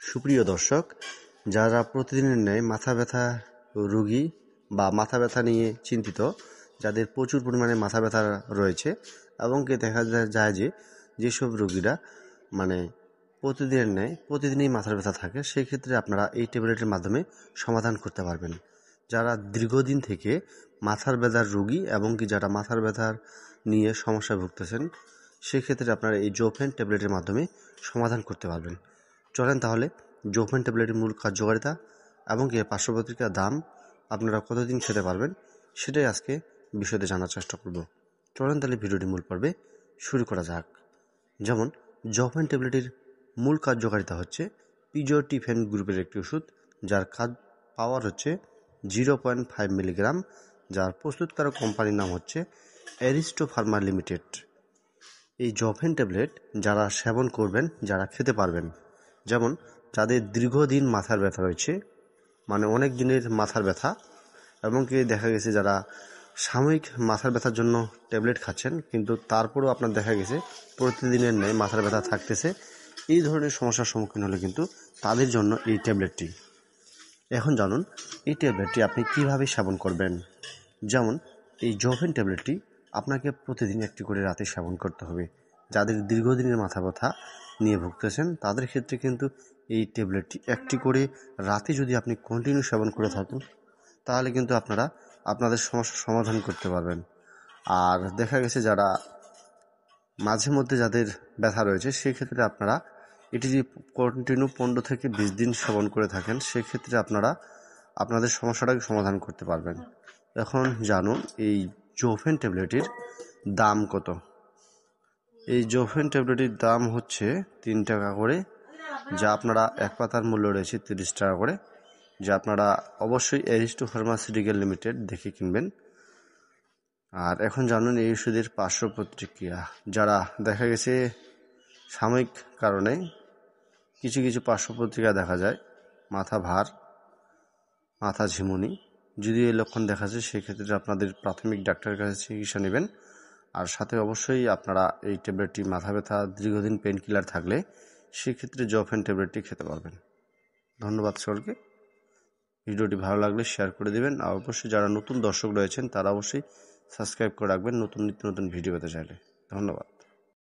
সুপ্রিয় দর্শক, যারা প্রতিদিনের ন্যায় মাথা ব্যথা রোগী বা মাথা ব্যথা নিয়ে চিন্তিত, যাদের প্রচুর পরিমাণে মাথা ব্যথা রয়েছে এবং কি দেখা যায় যে যেসব রোগীরা প্রতিদিনের ন্যায় প্রতিদিনই মাথার ব্যথা থাকে, সেই ক্ষেত্রে আপনারা এই ট্যাবলেটের মাধ্যমে সমাধান করতে পারবেন। যারা দীর্ঘদিন থেকে মাথার ব্যথার রোগী এবং কি যারা মাথার ব্যথার নিয়ে সমস্যায় ভুগতেছেন, সেক্ষেত্রে আপনারা এই জোফেন ট্যাবলেটের মাধ্যমে সমাধান করতে পারবেন। চলেন তাহলে জোফেন ট্যাবলেটের মূল কার্যকারিতা এবং কি পার্শ্বপ্রতিক্রিয়ার দাম, আপনারা কতদিন খেতে পারবেন, সেটাই আজকে বিষয়তে জানার চেষ্টা করব। চলেন তাহলে ভিডিওটি মূল পর্বে শুরু করা যাক। যেমন জোফেন ট্যাবলেটের মূল কার্যকারিতা হচ্ছে পিজোটিফেন গ্রুপের একটি ওষুধ, যার পাওয়ার হচ্ছে 0.5 মিলিগ্রাম, যার প্রস্তুতকারক কোম্পানির নাম হচ্ছে অ্যারিস্টো ফার্মা লিমিটেড। এই জোফেন ট্যাবলেট যারা সেবন করবেন, যারা খেতে পারবেন, যেমন যাদের দীর্ঘদিন মাথার ব্যথা রয়েছে, অনেক দিনের মাথার ব্যথা, এবং কি দেখা গেছে যারা সাময়িক মাথার ব্যথার জন্য ট্যাবলেট খাচ্ছেন, কিন্তু তারপরেও আপনার দেখা গেছে প্রতিদিনের ন্যায় মাথার ব্যথা থাকতেছে, এই ধরনের সমস্যার সম্মুখীন হলে কিন্তু তাদের জন্য এই ট্যাবলেটটি। এখন জানুন এই ট্যাবলেটটি আপনি কিভাবে সেবন করবেন। যেমন এই জোফেন ট্যাবলেটটি আপনাকে প্রতিদিন একটি করে রাতে সেবন করতে হবে। যাদের দীর্ঘদিনের মাথা ব্যথা নিয়ে ভুগতেছেন, তাদের ক্ষেত্রে কিন্তু এই ট্যাবলেটটি একটি করে রাতে যদি আপনি কন্টিনিউ সেবন করে থাকেন, তাহলে কিন্তু আপনারা আপনাদের সমস্যার সমাধান করতে পারবেন। আর দেখা গেছে যারা মাঝে মধ্যে যাদের ব্যথা রয়েছে, সেক্ষেত্রে আপনারা এটি যদি কন্টিনিউ 15 থেকে 20 দিন সেবন করে থাকেন, সেক্ষেত্রে আপনারা আপনাদের সমস্যাটাকে সমাধান করতে পারবেন। এখন জানুন এই জোফেন ট্যাবলেটের দাম কত। এই জোফেন ট্যাবলেটের দাম হচ্ছে 3 টাকা করে, যা আপনারা এক পাতার মূল্য রয়েছে 30 টাকা করে, যা আপনারা অবশ্যই অ্যারিস্টো ফার্মাসিউটিক্যাল লিমিটেড দেখে কিনবেন। আর এখন জানুন এই ওষুধের পার্শ্ব প্রতিক্রিয়া। যারা দেখা গেছে সাময়িক কারণে কিছু কিছু পার্শ্ব প্রতিক্রিয়া দেখা যায়, মাথা ভার, মাথা ঝিমুনি, যদি এই লক্ষণ দেখা যায়, সেক্ষেত্রে আপনাদের প্রাথমিক ডাক্তারের কাছে চিকিৎসা নেবেন। আর সাথে অবশ্যই আপনারা এই ট্যাবলেটটি, মাথা ব্যথা দীর্ঘদিন পেন কিলার থাকলে সেক্ষেত্রে জোফেন ট্যাবলেটটি খেতে পারবেন। ধন্যবাদ সকলকে। ভিডিওটি ভালো লাগলে শেয়ার করে দেবেন। আর অবশ্যই যারা নতুন দর্শক রয়েছেন, তারা অবশ্যই সাবস্ক্রাইব করে রাখবেন নিত্য নতুন ভিডিও পেতে চাইলে। ধন্যবাদ।